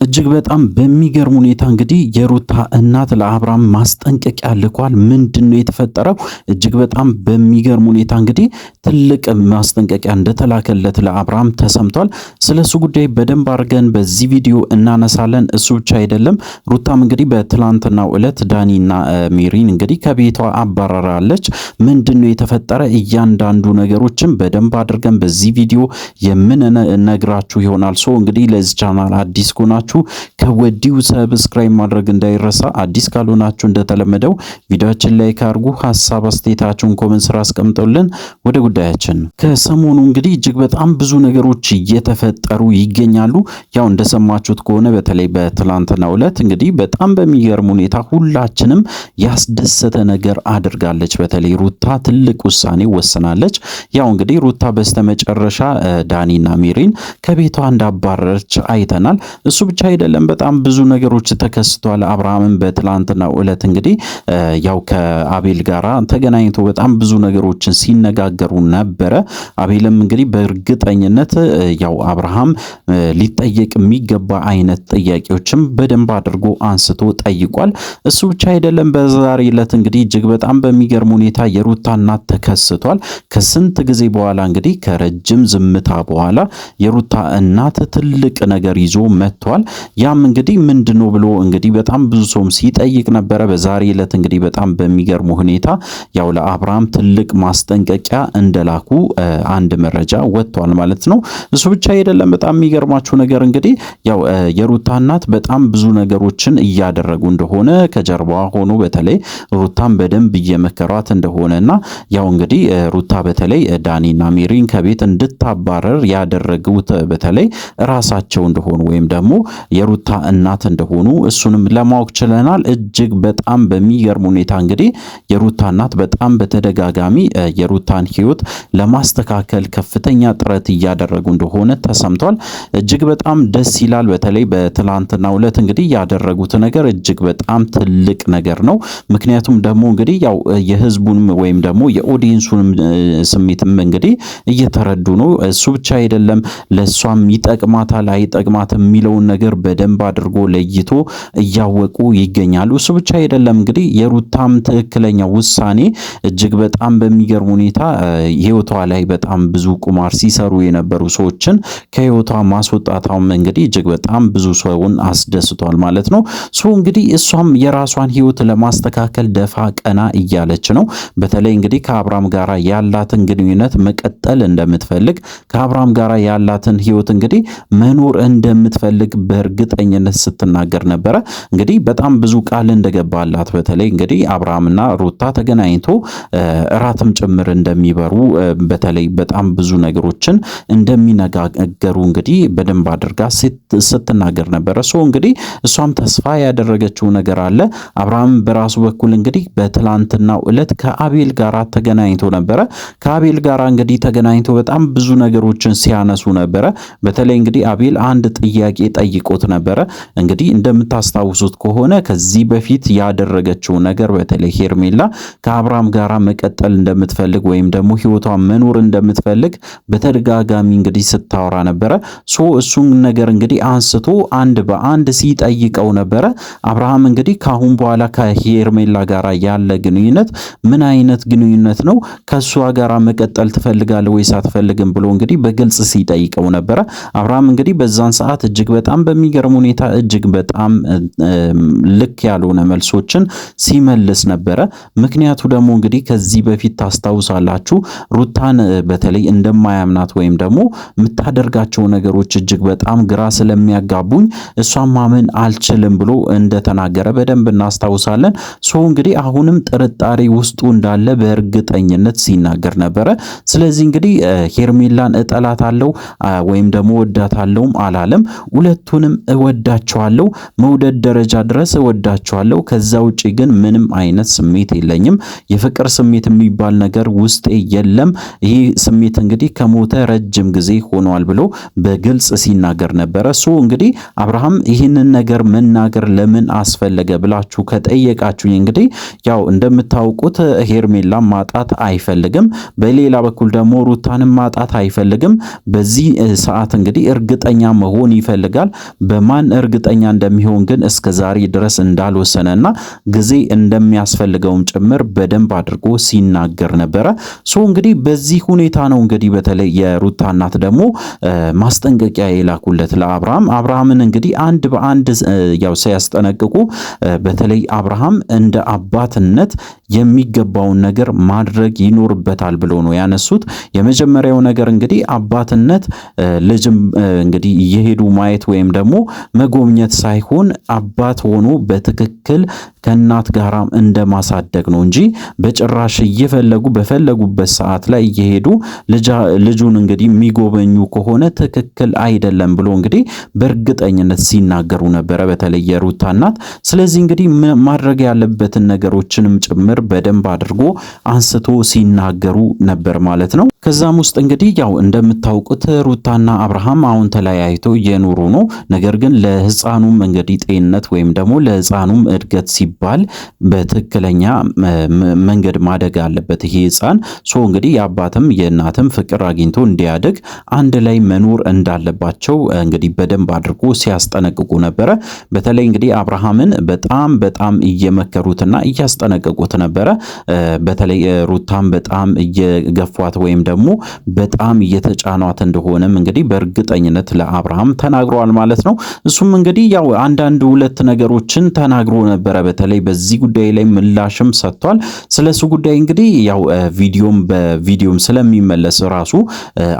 እጅግ በጣም በሚገርም ሁኔታ እንግዲህ የሩታ እናት ለአብርሃም ማስጠንቀቂያ ልኳል። ምንድነው የተፈጠረው? እጅግ በጣም በሚገርም ሁኔታ እንግዲህ ትልቅ ማስጠንቀቂያ እንደተላከለት ለአብርሃም ተሰምቷል። ስለሱ ጉዳይ በደንብ አድርገን በዚህ ቪዲዮ እናነሳለን። እሱ ብቻ አይደለም፣ ሩታም እንግዲህ በትላንትናው ዕለት ዳኒና ሜሪን እንግዲህ ከቤቷ አባረራለች። ምንድነው የተፈጠረ? እያንዳንዱ ነገሮችን በደንብ አድርገን በዚህ ቪዲዮ የምንነግራችሁ ይሆናል። ሶ እንግዲህ ለዚህ ቻናል አዲስ ከሆናችሁ ከወዲሁ ሰብስክራይብ ማድረግ እንዳይረሳ። አዲስ ካልሆናችሁ እንደተለመደው ቪዲዮአችን ላይ ካርጉ ሐሳብ አስተያየታችሁን ኮሜንት ስራ አስቀምጡልን። ወደ ጉዳያችን ከሰሞኑ እንግዲህ እጅግ በጣም ብዙ ነገሮች እየተፈጠሩ ይገኛሉ። ያው እንደሰማችሁት ከሆነ በተለይ በትላንትናው ዕለት እንግዲህ በጣም በሚገርም ሁኔታ ሁላችንም ያስደሰተ ነገር አድርጋለች። በተለይ ሩታ ትልቅ ውሳኔ ወስናለች። ያው እንግዲህ ሩታ በስተመጨረሻ ዳኒና ሜሪን ከቤቷ እንዳባረረች አይተናል። እሱ ብቻ አይደለም፣ በጣም ብዙ ነገሮች ተከስቷል። አብርሃምን በትላንትናው ዕለት እንግዲህ ያው ከአቤል ጋራ ተገናኝቶ በጣም ብዙ ነገሮችን ሲነጋገሩ ነበረ። አቤልም እንግዲህ በእርግጠኝነት ያው አብርሃም ሊጠየቅ የሚገባ አይነት ጥያቄዎችም በደንብ አድርጎ አንስቶ ጠይቋል። እሱ ብቻ አይደለም፣ በዛሬ ዕለት እንግዲህ እጅግ በጣም በሚገርም ሁኔታ የሩታ እናት ተከስቷል። ከስንት ጊዜ በኋላ እንግዲህ ከረጅም ዝምታ በኋላ የሩታ እናት ትልቅ ነገር ይዞ መጥቷል። ያም እንግዲህ ምንድነው ብሎ እንግዲህ በጣም ብዙ ሰውም ሲጠይቅ ነበረ። በዛሬ ዕለት እንግዲህ በጣም በሚገርም ሁኔታ ያው ለአብርሃም ትልቅ ማስጠንቀቂያ እንደላኩ አንድ መረጃ ወጥቷል ማለት ነው። እሱ ብቻ አይደለም፣ በጣም የሚገርማችሁ ነገር እንግዲህ ያው የሩታ እናት በጣም ብዙ ነገሮችን እያደረጉ እንደሆነ ከጀርባዋ ሆኖ በተለይ ሩታን በደንብ እየመከሯት እንደሆነና ያው እንግዲህ ሩታ በተለይ ዳኒና ሜሪን ከቤት እንድታባረር ያደረጉት በተለይ ራሳቸው እንደሆኑ ወይም ደግሞ የሩታ እናት እንደሆኑ እሱንም ለማወቅ ችለናል። እጅግ በጣም በሚገርም ሁኔታ እንግዲህ የሩታ እናት በጣም በተደጋጋሚ የሩታን ሕይወት ለማስተካከል ከፍተኛ ጥረት እያደረጉ እንደሆነ ተሰምቷል። እጅግ በጣም ደስ ይላል። በተለይ በትላንትናው ዕለት እንግዲህ ያደረጉት ነገር እጅግ በጣም ትልቅ ነገር ነው። ምክንያቱም ደግሞ እንግዲህ ያው የህዝቡንም ወይም ደግሞ የኦዲየንሱንም ስሜትም እንግዲህ እየተረዱ ነው። እሱ ብቻ አይደለም፣ ለሷም ይጠቅማታል አይጠቅማትም የሚለውን ነገር በደንብ አድርጎ ለይቶ እያወቁ ይገኛሉ። እሱ ብቻ አይደለም፣ እንግዲህ የሩታም ትክክለኛ ውሳኔ እጅግ በጣም በሚገርም ሁኔታ ህይወቷ ላይ በጣም ብዙ ቁማር ሲሰሩ የነበሩ ሰዎችን ከህይወቷ ማስወጣቷም እንግዲህ እጅግ በጣም ብዙ ሰውን አስደስቷል ማለት ነው። ሶ እንግዲህ እሷም የራሷን ህይወት ለማስተካከል ደፋ ቀና እያለች ነው። በተለይ እንግዲህ ከአብርሃም ጋራ ያላትን ግንኙነት መቀጠል እንደምትፈልግ፣ ከአብርሃም ጋራ ያላትን ህይወት እንግዲህ መኖር እንደምትፈልግ በእርግጠኝነት ስትናገር ነበረ። እንግዲህ በጣም ብዙ ቃል እንደገባላት በተለይ እንግዲህ አብርሃምና ሩታ ተገናኝቶ እራትም ጭምር እንደሚበሩ በተለይ በጣም ብዙ ነገሮችን እንደሚነጋገሩ እንግዲህ በደንብ አድርጋ ስትናገር ነበረ። ሶ እንግዲህ እሷም ተስፋ ያደረገችው ነገር አለ። አብርሃም በራሱ በኩል እንግዲህ በትላንትናው ዕለት ከአቤል ጋራ ተገናኝቶ ነበረ። ከአቤል ጋራ እንግዲህ ተገናኝቶ በጣም ብዙ ነገሮችን ሲያነሱ ነበረ። በተለይ እንግዲህ አቤል አንድ ጥያቄ ጠይቆት ነበረ። እንግዲህ እንደምታስታውሱት ከሆነ ከዚህ በፊት ያደረገችው ነገር በተለይ ሄርሜላ ከአብርሃም ጋራ መቀጠል እንደምትፈልግ ወይም ደግሞ ህይወቷን መኖር እንደምትፈልግ በተደጋጋሚ እንግዲህ ስታወራ ነበረ። ሶ እሱን ነገር እንግዲህ አንስቶ አንድ በአንድ ሲጠይቀው ነበረ። አብርሃም እንግዲህ ካሁን በኋላ ከሄርሜላ ጋራ ያለ ግንኙነት ምን አይነት ግንኙነት ነው? ከሷ ጋራ መቀጠል ትፈልጋለህ ወይስ አትፈልግም ብሎ እንግዲህ በግልጽ ሲጠይቀው ነበረ። አብርሃም እንግዲህ በዛን ሰዓት እጅግ በጣም በሚገርም ሁኔታ እጅግ በጣም ልክ ያልሆነ መልሶችን ሲመልስ ነበረ። ምክንያቱ ደግሞ እንግዲህ ከዚህ በፊት ታስታውሳላችሁ ሩታን በተለይ እንደማያምናት ወይም ደግሞ የምታደርጋቸው ነገሮች እጅግ በጣም ግራ ስለሚያጋቡኝ እሷን ማመን አልችልም ብሎ እንደተናገረ በደንብ እናስታውሳለን። ሶ እንግዲህ አሁንም ጥርጣሬ ውስጡ እንዳለ በእርግጠኝነት ሲናገር ነበረ። ስለዚህ እንግዲህ ሄርሜላን እጠላታለሁ ወይም ደግሞ ወዳታለሁም አላለም። ሁለቱንም እወዳቸዋለሁ፣ መውደድ ደረጃ ድረስ እወዳቸዋለሁ። ከዛ ውጪ ግን ምንም አይነት ስሜት የለኝም። የፍቅር ስሜት የሚባል ነገር ውስጤ የለም። ይህ ስሜት እንግዲህ ከሞተ ረጅም ጊዜ ሆኗል ብሎ በግልጽ ሲናገር ነበረ። ሶ እንግዲህ አብርሃም ይህንን ነገር መናገር ለምን አስፈለገ ብላችሁ ከጠየቃችሁኝ እንግዲህ ያው እንደምታውቁት ሄርሜላ ማጣት አይፈልግም። በሌላ በኩል ደግሞ ሩታንም ማጣት አይፈልግም። በዚህ ሰዓት እንግዲህ እርግጠኛ መሆን ይፈልጋል። በማን እርግጠኛ እንደሚሆን ግን እስከ ዛሬ ድረስ እንዳልወሰነና ጊዜ እንደሚያስፈልገውም ጭምር በደንብ አድርጎ ሲናገር ነበረ። ሶ እንግዲህ በዚህ ሁኔታ ነው እንግዲህ በተለይ የሩታ እናት ደግሞ ማስጠንቀቂያ የላኩለት ለአብርሃም። አብርሃምን እንግዲህ አንድ በአንድ ያው ሲያስጠነቅቁ በተለይ አብርሃም እንደ አባትነት የሚገባውን ነገር ማድረግ ይኖርበታል ብሎ ነው ያነሱት። የመጀመሪያው ነገር እንግዲህ አባትነት ልጅም እንግዲህ እየሄዱ ማየት ወይም ደግሞ መጎብኘት ሳይሆን አባት ሆኖ በትክክል ከእናት ጋራም እንደማሳደግ ነው እንጂ በጭራሽ እየፈለጉ በፈለጉበት ሰዓት ላይ እየሄዱ ልጁን እንግዲህ የሚጎበኙ ከሆነ ትክክል አይደለም ብሎ እንግዲህ በእርግጠኝነት ሲናገሩ ነበረ በተለይ የሩታ እናት። ስለዚህ እንግዲህ ማድረግ ያለበትን ነገሮችንም ጭምር በደንብ አድርጎ አንስቶ ሲናገሩ ነበር ማለት ነው። ከዛም ውስጥ እንግዲህ ያው እንደምታውቁት ሩታና አብርሃም አሁን ተለያይተው እየኖሩ ነው። ነገር ግን ለሕፃኑም እንግዲህ ጤንነት ወይም ደግሞ ለሕፃኑም እድገት ሲባል በትክክለኛ መንገድ ማደግ አለበት ይሄ ሕፃን። ሶ እንግዲህ የአባትም የእናትም ፍቅር አግኝቶ እንዲያድግ አንድ ላይ መኖር እንዳለባቸው እንግዲህ በደንብ አድርጎ ሲያስጠነቅቁ ነበረ። በተለይ እንግዲህ አብርሃምን በጣም እየመከሩትና እያስጠነቀቁት ነበረ። በተለይ ሩታም በጣም እየገፏት ወይም ደግሞ በጣም እየተጫኗት እንደሆነም እንግዲህ በእርግጠኝነት ለአብርሃም ተናግሯል ማለት ነው። እሱም እንግዲህ ያው አንዳንድ ሁለት ነገሮችን ተናግሮ ነበረ። በተለይ በዚህ ጉዳይ ላይ ምላሽም ሰጥቷል። ስለሱ ጉዳይ እንግዲህ ያው በቪዲዮም ስለሚመለስ ራሱ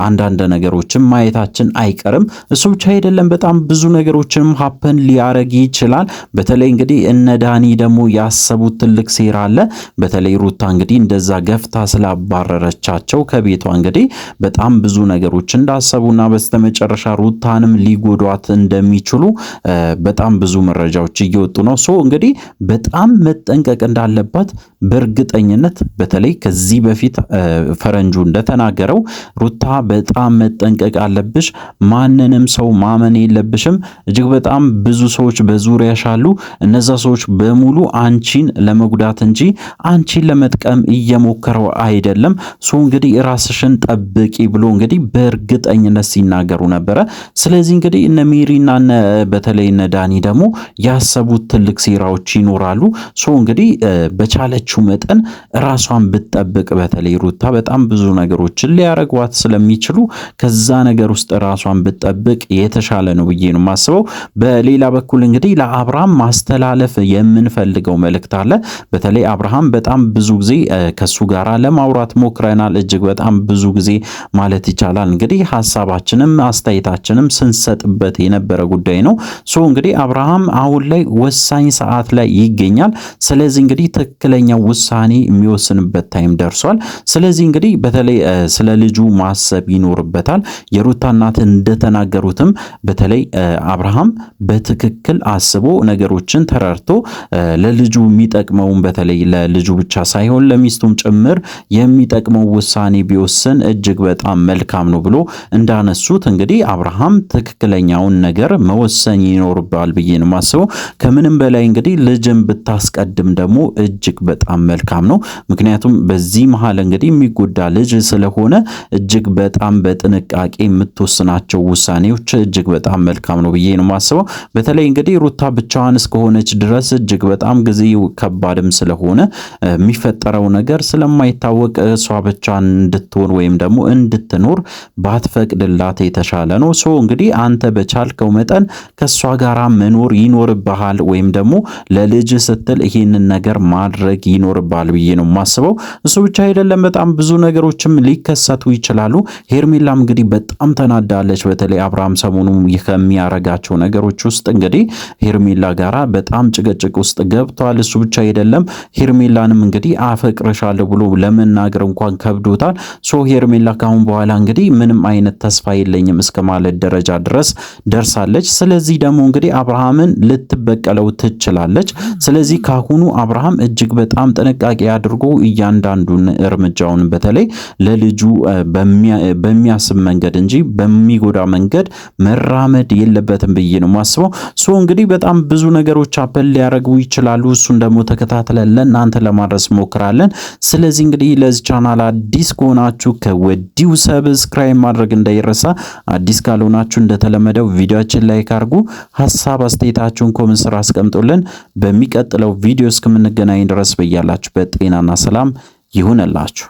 አንዳንድ ነገሮችን ማየታችን አይቀርም። እሱ ብቻ አይደለም፣ በጣም ብዙ ነገሮችንም ሀፐን ሊያረግ ይችላል። በተለይ እንግዲህ እነ ዳኒ ደግሞ ያሰቡት ትልቅ ሴራ አለ። በተለይ ሩታ እንግዲህ እንደዛ ገፍታ ስላባረረቻቸው ከቤቷ እንግዲህ በጣም ብዙ ነገሮች እንዳሰቡና በስተመጨረሻ ሩታንም ሊጎዷት እንደሚችሉ በጣም ብዙ መረጃዎች እየወጡ ነው። ሶ እንግዲህ በጣም መጠንቀቅ እንዳለባት በእርግጠኝነት በተለይ ከዚህ በፊት ፈረንጁ እንደተናገረው ሩታ በጣም መጠንቀቅ አለብሽ፣ ማንንም ሰው ማመን የለብሽም። እጅግ በጣም ብዙ ሰዎች በዙሪያሽ አሉ። እነዛ ሰዎች በሙሉ አንቺን ለመጉዳት እንጂ አንቺን ለመጥቀም እየሞከረው አይደለም። ሶ እንግዲህ ራስሽን ጠብቂ ብሎ እንግዲህ በእርግጠኝነት ሲናገሩ ነበረ። ስለዚህ እንግዲህ እነ ሜሪና በተለይ እነ ዳኒ ደግሞ ያሰቡት ትልቅ ሴራዎች ይኖራሉ። ሶ እንግዲህ በቻለችው መጠን ራሷን ብትጠብቅ በተለይ ሩታ በጣም ብዙ ነገሮችን ሊያረጓት ስለሚችሉ ከዛ ነገር ውስጥ ራሷን ብትጠብቅ የተሻለ ነው ብዬ ነው የማስበው። በሌላ በኩል እንግዲህ ለአብርሃም ማስተላለፍ የምንፈልገው መልእክት አለ። በተለይ አብርሃም በጣም ብዙ ጊዜ ከሱ ጋር ለማውራት ሞክረናል። እጅግ በጣም ብዙ ጊዜ ማለት ይቻላል እንግዲህ ሐሳባችንም አስተያየታችንም ስንሰጥበት የነበረ ጉዳይ ነው። ሶ እንግዲህ አብርሃም አሁን ላይ ወሳኝ ሰዓት ላይ ይገኛል። ስለዚህ እንግዲህ ትክክለኛው ውሳኔ የሚወስንበት ታይም ደርሷል። ስለዚህ እንግዲህ በተለይ ስለ ልጁ ማሰብ ይኖርበታል። የሩታ እናት እንደተናገሩትም በተለይ አብርሃም በትክክል አስቦ ነገሮችን ተረድቶ ለልጁ የሚጠቅመውን በተለይ ለልጁ ብቻ ሳይሆን ለሚስቱም ጭምር የሚጠቅመው ውሳኔ ቢወስን እጅግ በጣም መልካም ነው ብሎ እንዳነሱት እንግዲህ አብርሃም ትክክለኛውን ነገር መወሰን ይኖርባል ብዬ ነው የማስበው። ከምንም በላይ እንግዲህ ልጅን ብታስቀድም ደግሞ እጅግ በጣም መልካም ነው። ምክንያቱም በዚህ መሃል እንግዲህ የሚጎዳ ልጅ ስለሆነ እጅግ በጣም በጥንቃቄ የምትወስናቸው ውሳኔዎች እጅግ በጣም መልካም ነው ብዬ ነው የማስበው። በተለይ እንግዲህ ሩታ ብቻዋን እስከሆነች ድረስ እጅግ በጣም ጊዜው ከባድም ስለሆነ የሚፈጠረው ነገር ስለማይታወቅ እሷ ብቻዋን እንድትሆን ወይም ደግሞ እንድትኖር ባትፈቅድላት የተሻለ ነው። ሶ እንግዲህ አንተ በቻልከው መጠን ከሷ ጋራ መኖር ይኖርብሃል፣ ወይም ደግሞ ለልጅ ስትል ይሄንን ነገር ማድረግ ይኖርብሃል ብዬ ነው የማስበው። እሱ ብቻ አይደለም፣ በጣም ብዙ ነገሮችም ሊከሰቱ ይችላሉ። ሄርሜላም እንግዲህ በጣም ተናዳለች። በተለይ አብርሃም ሰሞኑ ከሚያረጋቸው ነገሮች ውስጥ እንግዲህ ሄርሜላ ጋራ በጣም ጭቅጭቅ ውስጥ ገብቷል። እሱ ብቻ አይደለም፣ ሄርሜላንም እንግዲህ አፈቅርሻለሁ ብሎ ለመናገር እንኳን ከብዶታል። ሶ ሄርሜላ ካሁን በኋላ እንግዲህ ምንም አይነት ተስፋ የለኝም እስከ ማለት ደረጃ ድረስ ደርሳለች። ስለዚህ ደግሞ እንግዲህ አብርሃምን ልትበቀለው ትችላለች። ስለዚህ ካሁኑ አብርሃም እጅግ በጣም ጥንቃቄ አድርጎ እያንዳንዱን እርምጃውን በተለይ ለልጁ በሚያስብ መንገድ እንጂ በሚጎዳ መንገድ መራመድ የለበትም ብዬ ነው ማስበው። ሶ እንግዲህ በጣም ብዙ ነገሮች አፕል ሊያረጉ ይችላሉ። እሱን ደግሞ ተከታትለን ለእናንተ ለማድረስ ሞክራለን። ስለዚህ እንግዲህ ለዚህ ቻናል አዲስ ከሆናችሁ ከወዲሁ ሰብስክራይብ ማድረግ እንዳይረሳ። አዲስ ካልሆናችሁ እንደተለመደው ቪዲዮ ቪዲዮአችን ላይክ አድርጉ። ሐሳብ አስተያየታችሁን ኮሜንት ስራ አስቀምጡልን። በሚቀጥለው ቪዲዮ እስከምንገናኝ ድረስ በያላችሁበት ጤናና ሰላም ይሁንላችሁ።